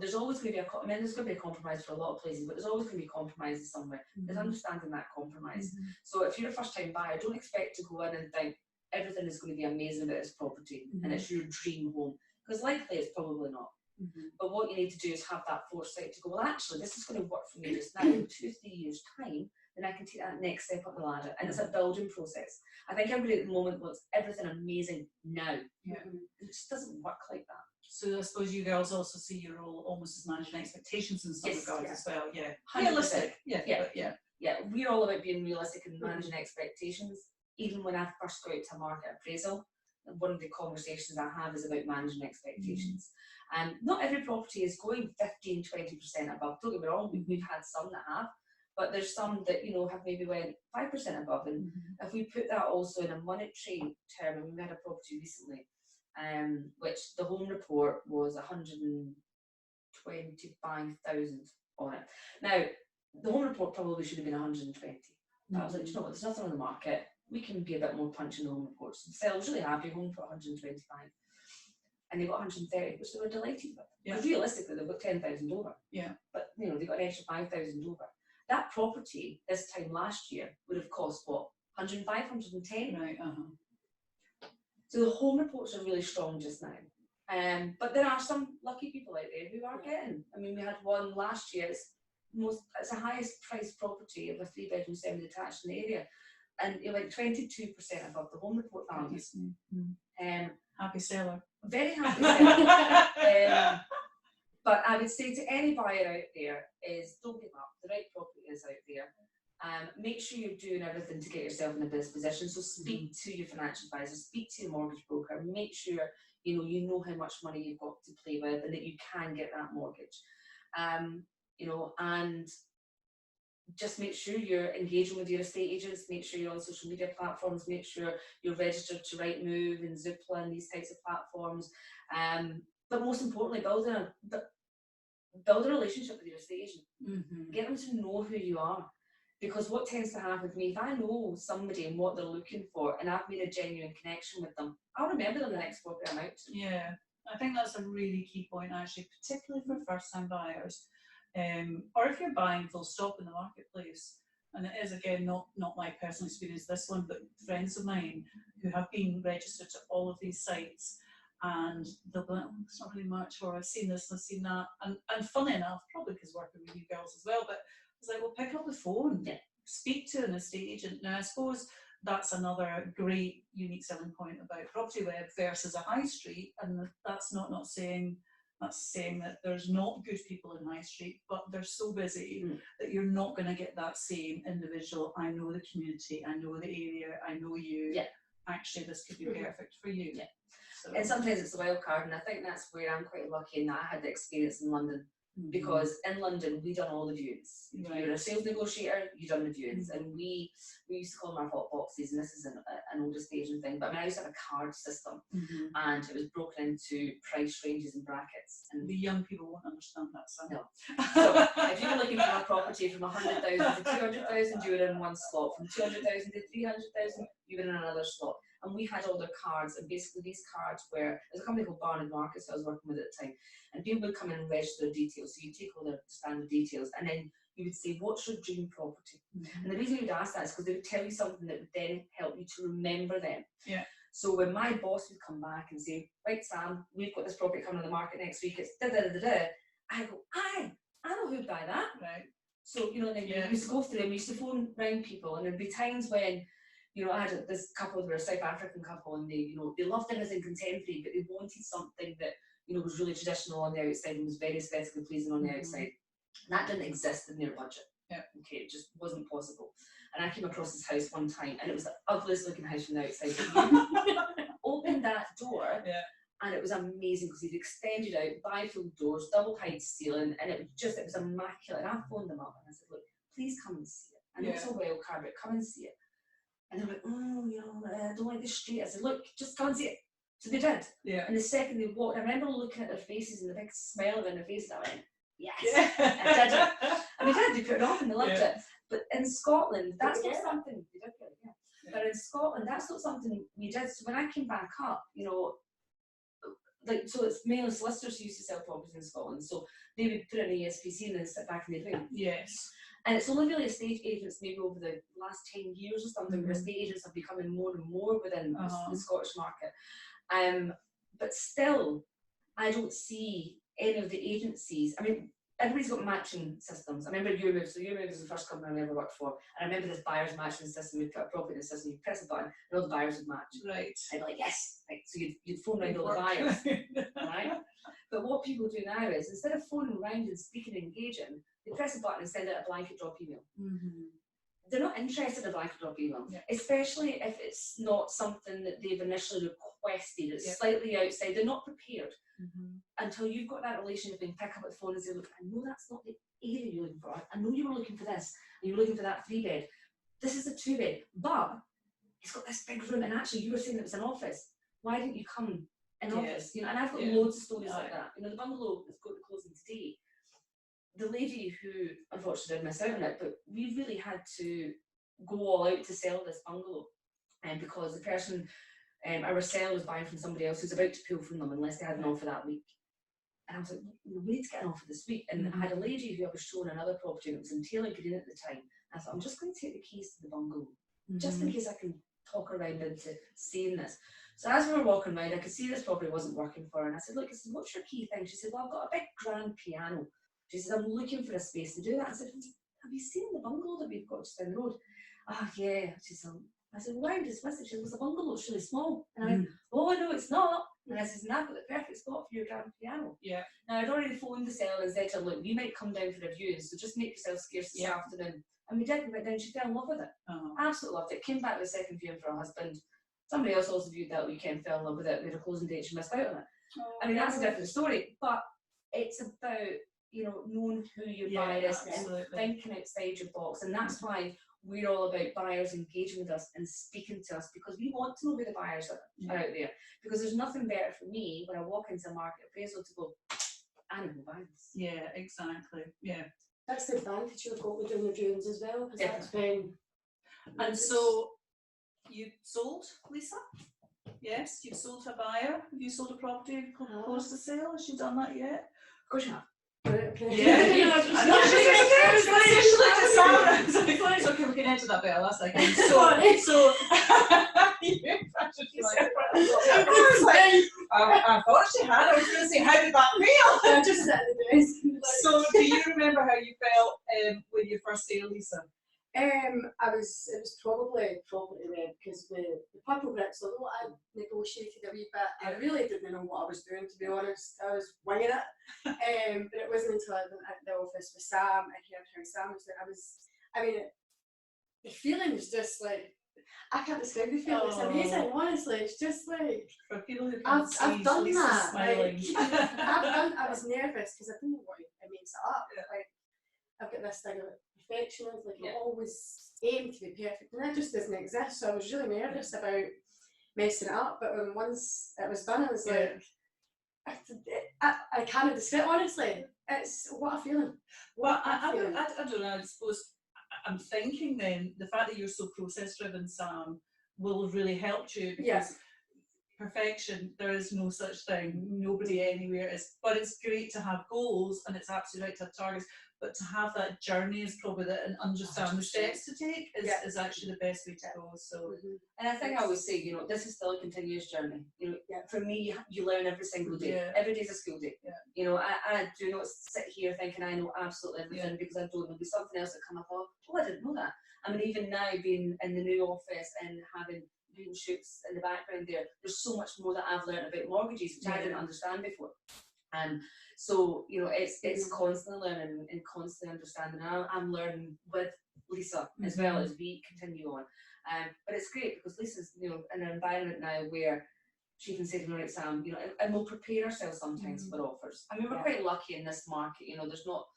There's always going to be there's going to be a compromise for a lot of places, but there's always going to be compromises somewhere. There's understanding that compromise. So if you're a first-time buyer, don't expect to go in and think everything is going to be amazing about this property and it's your dream home, because likely it's probably not. But what you need to do is have that foresight to go, well, actually, this is going to work for me just now. In 2-3 years' time, then I can take that next step up the ladder. And it's a building process. I think everybody at the moment wants everything amazing now. It just doesn't work like that. So I suppose you girls also see your role almost as managing expectations in some regards as well. 100%. Realistic. We're all about being realistic and managing expectations. Even when I first go out to a market appraisal, one of the conversations I have is about managing expectations. And not every property is going 15-20% above. Don't get me wrong, we've had some that have, but there's some that have maybe went 5% above. And if we put that also in a monetary term, and we had a property recently, which the home report was 125,000 on it. Now, the home report probably should have been 120. I was like, you know what, there's nothing on the market. We can be a bit more punchy in the home reports. The seller was really happy, home for 125. And they got 130, which they were delighted with. Because realistically, they've got 10,000 over. But, they got an extra 5,000 over. That property this time last year would have cost, what, 105, 110? Right, So the home reports are really strong just now. But there are some lucky people out there who are getting. I mean, we had one last year, it's the highest priced property of a 3-bedroom semi-detached in the area, and you're like 22% above the home report values. Happy seller. Very happy seller. But I would say to any buyer out there is don't give up. The right property is out there. Make sure you're doing everything to get yourself in a best position. So speak to your financial advisor, speak to your mortgage broker, make sure you know how much money you've got to play with and that you can get that mortgage. And just make sure you're engaging with your estate agents, make sure you're on social media platforms, make sure you're registered to Rightmove and Zoopla and these types of platforms. But most importantly, build a relationship with your estate agent. Get them to know who you are. Because what tends to happen with me, if I know somebody and what they're looking for and I've made a genuine connection with them, I'll remember them the next property I'm out to. Yeah, I think that's a really key point actually, particularly for first-time buyers. Or if you're buying full stop in the marketplace, and it is again not my personal experience this one, but friends of mine who have been registered to all of these sites, and they'll be like, oh, it's not really much, or I've seen this and I've seen that, and funny enough, probably because working with you girls as well, but it's like, well, pick up the phone, speak to an estate agent. Now I suppose that's another great unique selling point about Property Web versus a high street, and that's not saying that there's not good people in high street, but they're so busy that you're not going to get that same individual, I know the community, I know the area, I know you, actually this could be perfect for you. So. And sometimes it's a wild card, and I think that's where I'm quite lucky in that I had the experience in London. Because in London we done all the viewings. If you're a sales negotiator, you done the viewings, and we used to call them our hot boxes. And this is an older Asian thing, but I mean I used to have a card system, and it was broken into price ranges and brackets. And the young people won't understand that. No. So if you were looking for a property from 100,000 to 200,000, you were in one slot. From 200,000 to 300,000, you were in another slot. And we had all their cards, and basically these cards were, there's a company called Barnard Markets I was working with at the time, and people would come in and register their details. So you take all their standard details, and then you would say, what's your dream property? And the reason you would ask that is because they would tell you something that would then help you to remember them. So when my boss would come back and say, right Sam, we've got this property coming on the market next week, it's da-da-da-da-da, I go, I know who'd buy that. Right. So, then we used to go through and we used to phone round people, and there'd be times when I had this couple, they were a South African couple, and they loved everything contemporary, but they wanted something that, was really traditional on the outside and was very aesthetically pleasing on the outside. That didn't exist in their budget. Okay, it just wasn't possible. And I came across this house one time, and it was the ugliest looking house from the outside. Opened that door, and it was amazing because they'd extended out, bifold doors, double height ceiling, and it was immaculate. And I phoned them up and I said, look, please come and see it. I know it's a wild card, but come and see it. And they were like, I don't like this street. I said, look, just come and see it. So they did. And the second they walked, I remember looking at their faces and the big smile in their faces, and I went, yes, I did it. And they did, they put it on and they loved it. But in Scotland, that's not something, they did get it, But in Scotland, that's not something we did. So when I came back up, so it's mainly solicitors who used to sell properties in Scotland. So they would put an ESPC and then sit back in their room. And it's only really estate agents, maybe over the last 10 years or something, where estate agents have becoming more and more within the Scottish market. But still, I don't see any of the agencies. I mean, everybody's got matching systems. I remember Euromove. So Euromove was the first company I ever worked for. And I remember this buyer's matching system. We'd put a property in the system, you'd press a button, and all the buyers would match. Right. I'd be like, yes. Right. So you'd phone around all the buyers. Right? But what people do now is, instead of phoning around and speaking and engaging, they press a button and send out a blanket drop email. They're not interested in a blanket drop email, especially if it's not something that they've initially requested. It's slightly outside. They're not prepared until you've got that relationship and pick up the phone and say, look, I know that's not the area you're looking for. I know you were looking for this, and you were looking for that 3-bed. This is a 2-bed, but it's got this big room, and actually you were saying it was an office. Why didn't you come in office? And I've got loads of stories like that. The bungalow is going to closing today. The lady who unfortunately did miss out on it, but we really had to go all out to sell this bungalow, and because the person, our seller, was buying from somebody else who's about to pull from them unless they had an offer that week. And I was like, we need to get an offer this week. And I had a lady who I was showing another property, and it was in Taylor Green at the time. I thought, I'm just going to take the keys to the bungalow, just in case I can talk around into seeing this. So as we were walking around, I could see this property wasn't working for her, and I said, look, what's your key thing? She said, well, I've got a big grand piano. She says, I'm looking for a space to do that. I said, have you seen the bungalow that we've got just down the road? Ah, yeah. She said, I said, why did you dismiss it? She said, the bungalow's really small. And I went, oh, no, it's not. And I said, and I've got the perfect spot for your grand piano. Yeah. Now, I'd already phoned the seller and said to her, look, we might come down for a viewing, so just make yourself scarce this afternoon. And we did. We went down. She fell in love with it. Absolutely loved it. Came back with a second viewing for her husband. Somebody else also viewed that weekend, fell in love with it. We had a closing date. She missed out on it. I mean, that's a different story. But it's about, you know, knowing who your buyer is and thinking outside your box. And that's why we're all about buyers engaging with us and speaking to us, because we want to know who the buyers are out there. Because there's nothing better for me when I walk into a market appraisal to go, I know who buys this. Yeah, exactly. Yeah. That's the advantage you've got with doing the viewings as well, because that's when. And so you sold, Lisa? Yes, you've sold to a buyer. Have you sold a property close to sale? Has she done that yet? Of course you have. Yeah, I know she's okay, we can enter that bit last second. So I thought she had. I was going to say, how did that feel? Just at the desk. So, do you remember how you felt when you first sale, Lisa? It was probably then, because the purple bricks, although I negotiated a wee bit, I really didn't know what I was doing, to be honest. I was winging it. But it wasn't until I went at the office with Sam and heard how Sam was doing. The feeling was just like, I can't describe the feeling. It's amazing, honestly. It's just like, for people who I've done Lisa that. Smiling. I was nervous because I didn't know what it makes it up. Yeah. Like, I've got this thing of perfectionism, like I always aim to be perfect, and that just doesn't exist. So I was really nervous about messing it up. But when once it was done, I was like, I can't describe it, honestly. It's what a feeling. Well, I don't know. I suppose I'm thinking then the fact that you're so process driven, Sam, will have really helped you, because perfection, there is no such thing. Nobody anywhere is. But it's great to have goals, and it's absolutely right to have targets. But to have that journey is probably and understand the steps to take is actually the best way to go. So, and I think I always say, you know, this is still a continuous journey. You know, for me, you learn every single day. Yeah. Every day is a school day. Yeah. You know, I do not sit here thinking I know absolutely everything, because I don't. There'll be something else that come up. Oh, I didn't know that. I mean, even now being in the new office and having green shoots in the background there's so much more that I've learned about mortgages, which I didn't understand before. So, you know, it's constantly learning and constantly understanding. I'm learning with Lisa as well as we continue on. But it's great because Lisa's, you know, in an environment now where she can say to me, right, Sam, you know, and we'll prepare ourselves sometimes for offers. I mean, we're quite lucky in this market, you know, there's not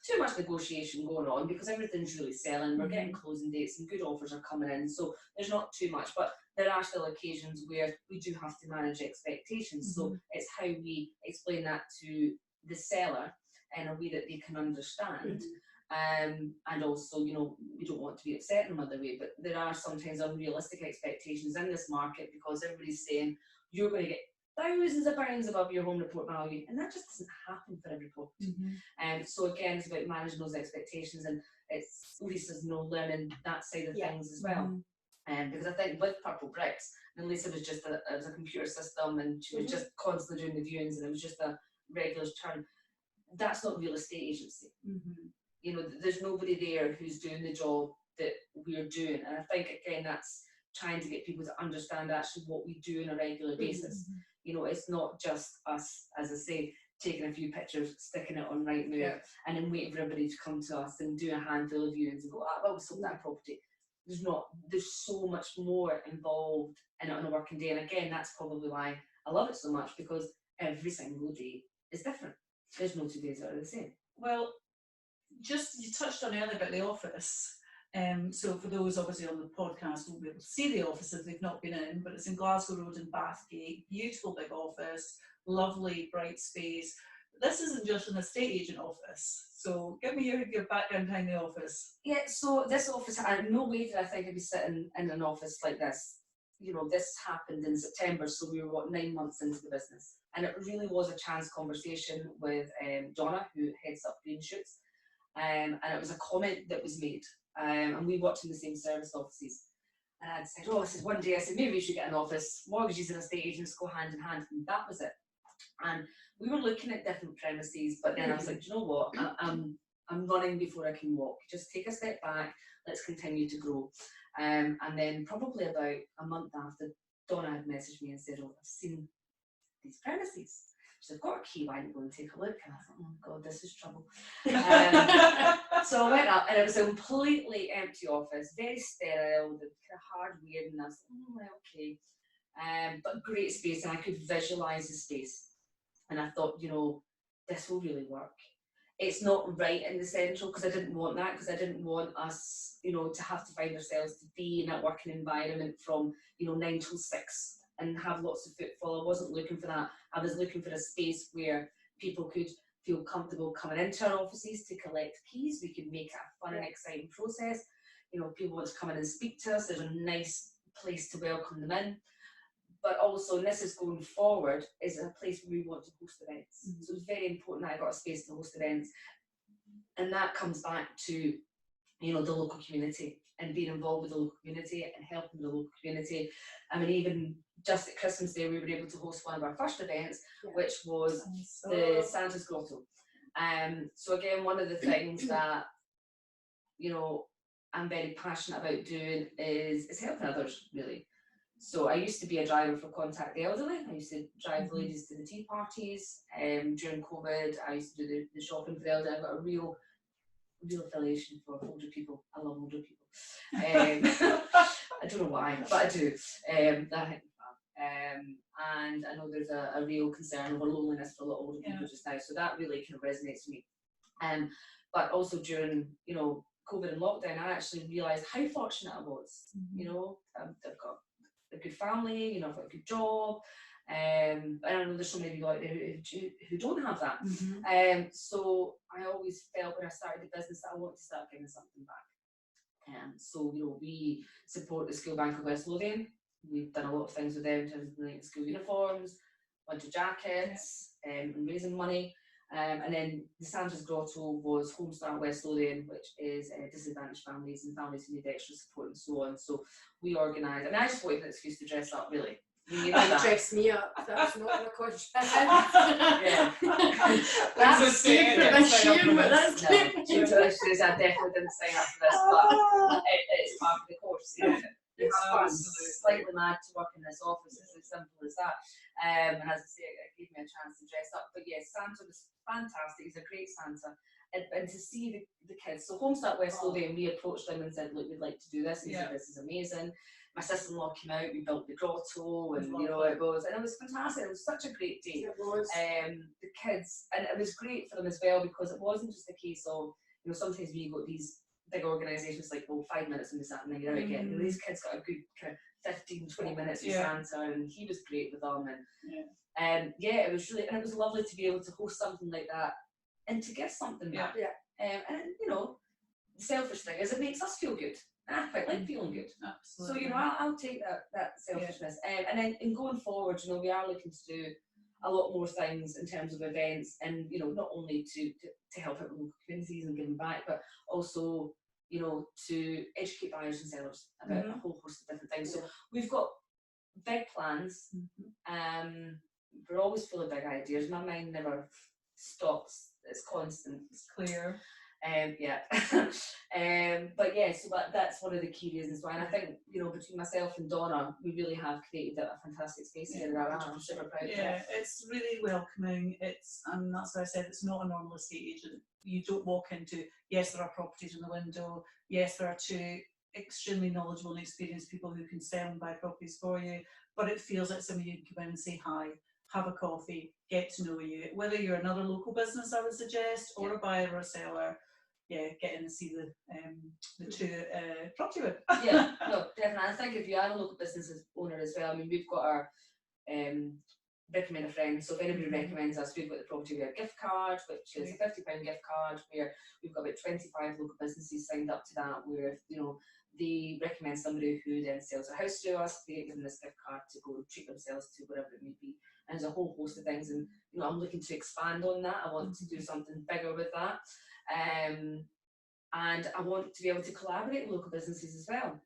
too much negotiation going on because everything's really selling. We're getting closing dates and good offers are coming in, so there's not too much, but there are still occasions where we do have to manage expectations. So it's how we explain that to the seller in a way that they can understand. And also, you know, we don't want to be upsetting them other way, but there are sometimes unrealistic expectations in this market because everybody's saying you're going to get thousands of pounds above your home report value, and that just doesn't happen for every property. So again, it's about managing those expectations, and it's Lisa's, you know, learning that side of things as well. Because I think with Purple Bricks, and Lisa was just it was a computer system, and she was just constantly doing the viewings, and it was just a regular turn. That's not real estate agency. You know, there's nobody there who's doing the job that we're doing, and I think again that's trying to get people to understand actually what we do on a regular basis. You know, it's not just us, as I say, taking a few pictures, sticking it on Rightmove, and then waiting for everybody to come to us and do a handful of viewings and go, well, we sold that property. There's so much more involved in it on a working day. And again, that's probably why I love it so much, because every single day is different. There's no 2 days that are the same. Well, just you touched on earlier about the office. So for those obviously on the podcast won't be able to see the office if they've not been in, but it's in Glasgow Road in Bathgate. Beautiful big office, lovely bright space. This isn't just an estate agent office. So give me your background behind the office. Yeah, so this office, no way did I think I'd be sitting in an office like this. You know, this happened in September, so we were 9 months into the business. And it really was a chance conversation with Donna, who heads up Green Shoots. And it was a comment that was made. And we worked in the same service offices. And I'd said, one day, maybe we should get an office. Mortgages and estate agents go hand in hand. And that was it. And we were looking at different premises, but then I was like, do you know what? I'm running before I can walk. Just take a step back. Let's continue to grow. And then probably about a month after, Donna had messaged me and said, oh, I've seen these premises. She said, I've got a key, why don't you go and take a look? And I thought, oh God, this is trouble. So I went up and it was a completely empty office, very sterile, the kind of hardware, and I was like, oh, right, okay. But great space, and I could visualise the space. And I thought, you know, this will really work. It's not right in the central, because I didn't want that, because I didn't want us, you know, to have to find ourselves to be in that working environment from, you know, 9 till 6 and have lots of footfall. I wasn't looking for that. I was looking for a space where people could feel comfortable coming into our offices to collect keys. We could make it a fun and exciting process. You know, people want to come in and speak to us. There's a nice place to welcome them in. But also, and this is going forward, is a place where we want to host events. Mm-hmm. So it's very important that I got a space to host events. And that comes back to, you know, the local community and being involved with the local community and helping the local community. I mean, even just at Christmas Day, we were able to host one of our first events, which was the Santa's Grotto. So again, one of the things that, you know, I'm very passionate about doing is helping others, really. So I used to be a driver for Contact the Elderly. I used to drive the ladies to the tea parties. During COVID, I used to do the shopping for the elderly. I've got a real affiliation for older people. I love older people. I don't know why, but I do. And I know there's a real concern over loneliness for a lot of older people just now. So that really kind of resonates with me. But also during, you know, COVID and lockdown, I actually realised how fortunate I was. You know, I've got a good family, you know, I've got a good job, and I know there's so many people out there who don't have that. So I always felt when I started the business that I wanted to start giving something back. So, you know, we support the School Bank of West Lothian. We've done a lot of things with them in terms of donating school uniforms, winter jackets, and raising money. And then the Santa's Grotto was Home Start West Lothian, which is disadvantaged families and families who need extra support and so on. So we organise, and I just wanted an excuse to dress up, really. You know that. Dress me up. That's not a question. Yeah. That's stupid. I'm sure, but that's stupid. She says I definitely didn't sign up for this, but it's part of the course. You know? I'm slightly mad to work in this office. It's as simple as that. And as I say, it gave me a chance to dress up. But yes, Santa was fantastic. He's a great Santa. And to see the kids. So Homestart West Lothian, we approached them and said, look, we'd like to do this. And he said, this is amazing. My sister-in-law came out, we built the grotto, and you know, it was fantastic. It was such a great day. It was. The kids, and it was great for them as well, because it wasn't just a case of, you know, sometimes we got these big organisations like, well, 5 minutes and we sat and then you're out again. You know, these kids got a good kind of 15-20 minutes with Santa, and he was great with them. And it was really, and it was lovely to be able to host something like that and to give something back. And you know, the selfish thing is it makes us feel good. I quite like feeling good. Absolutely. So, you know, I'll take that selfishness. And then in going forward, you know, we are looking to do a lot more things in terms of events, and, you know, not only to help out local communities and give them back, but also, you know, to educate buyers and sellers about a whole host of different things. So we've got big plans. We're always full of big ideas. My mind never stops. It's constant. It's clear. But yeah, so that's one of the key reasons why. And I think, you know, between myself and Donna, we really have created a fantastic space here. I'm super proud of it. It's really welcoming. And that's why I said it's not a normal estate agent. You don't walk into, yes, there are properties in the window, yes, there are two extremely knowledgeable and experienced people who can sell and buy properties for you, but it feels like somebody you can come in and say hi, have a coffee, get to know you. Whether you're another local business, I would suggest, or a buyer or a seller, get in and see the two property with. No, definitely. I think if you are a local business owner as well, I mean, we've got our recommend a friend. So if anybody recommends us, we've got the property with a gift card, which is a £50 gift card, where we've got about 25 local businesses signed up to that, where, you know, they recommend somebody who then sells a house to us, they give them this gift card to go treat themselves to, whatever it may be. And there's a whole host of things, and, you know, I'm looking to expand on that. I want to do something bigger with that. And I want to be able to collaborate with local businesses as well.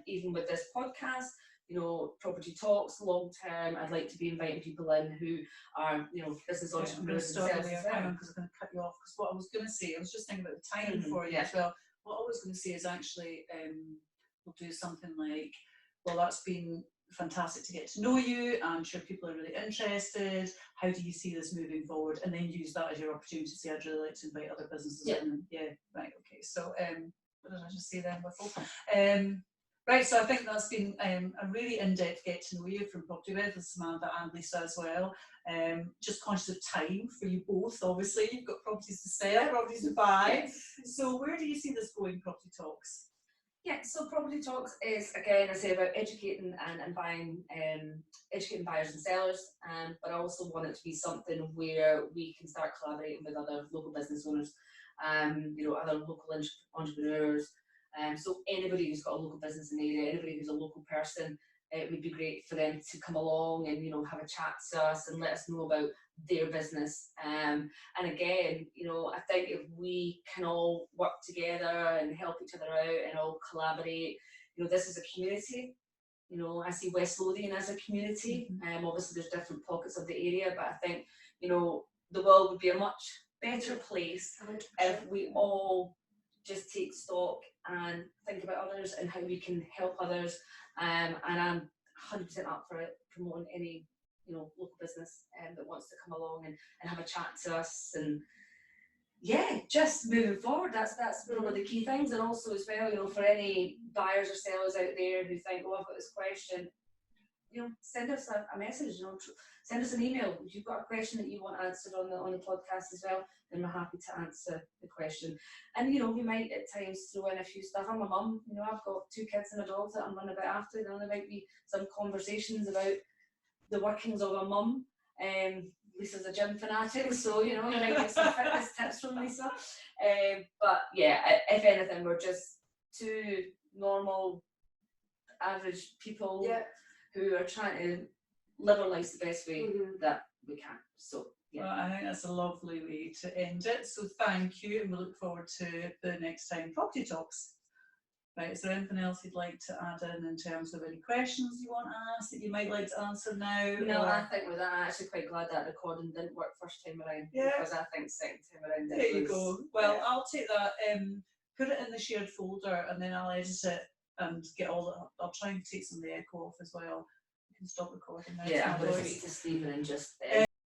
Even with this podcast, you know, property talks long term. I'd like to be inviting people in who are, you know, business I'm going to entrepreneurs stop you themselves there, as hang well. on, because I'm going to cut you off. Because what I was going to say, I was just thinking about the timing Mhm, for you yeah. as well. What I was going to say is actually, we'll do something like, well, that's been fantastic to get to know you. I'm sure people are really interested. How do you see this moving forward? And then use that as your opportunity to say, I'd really like to invite other businesses Yeah. in. Yeah, right, okay. So, what did I just say then, Whiffle? Right, so I think that's been a really in-depth get to know you from Property Webb with Samantha and Lisa as well. Just conscious of time for you both, obviously. You've got properties to sell, properties to buy. Yes. So where do you see this going, Property Talks? Yeah, so Property Talks is, again, I say about educating and buying, educating buyers and sellers, but I also want it to be something where we can start collaborating with other local business owners, you know, other local entrepreneurs. So anybody who's got a local business in the area, anybody who's a local person, it would be great for them to come along and, you know, have a chat to us and let us know about their business. And again, you know, I think if we can all work together and help each other out and all collaborate, you know, this is a community. You know, I see West Lothian as a community. Obviously there's different pockets of the area, but I think, you know, the world would be a much better place 100%. if we all just take stock and think about others and how we can help others. And I'm 100% up for it, promoting any, you know, local business that wants to come along and have a chat to us. And yeah, just moving forward, that's one of the key things. And also as well, you know, for any buyers or sellers out there who think, oh, I've got this question, you know, send us a message, you know, send us an email. If you've got a question that you want answered on the podcast as well, then we're happy to answer the question. And, you know, we might at times throw in a few stuff. I'm a mum, you know, I've got 2 kids and a dog that I'm running about after. You know, there might be some conversations about the workings of a mum. Lisa's a gym fanatic, so, you know, you might get some fitness tips from Lisa. But yeah, if anything, we're just 2 normal, average people who are trying to live our lives the best way that we can. So yeah. Well, I think that's a lovely way to end it. So thank you, and we look forward to the next time Property Talks. Right, is there anything else you'd like to add in terms of any questions you want to ask that you might like to answer now? No, I think with that, I'm actually quite glad that recording didn't work first time around. Yeah. Because I think second time around There you go. Well, I'll take that, put it in the shared folder, and then I'll edit it and get all the, I'll try and take some of the echo off as well. You can stop recording now. Yeah, I'm going to speak to Stephen and just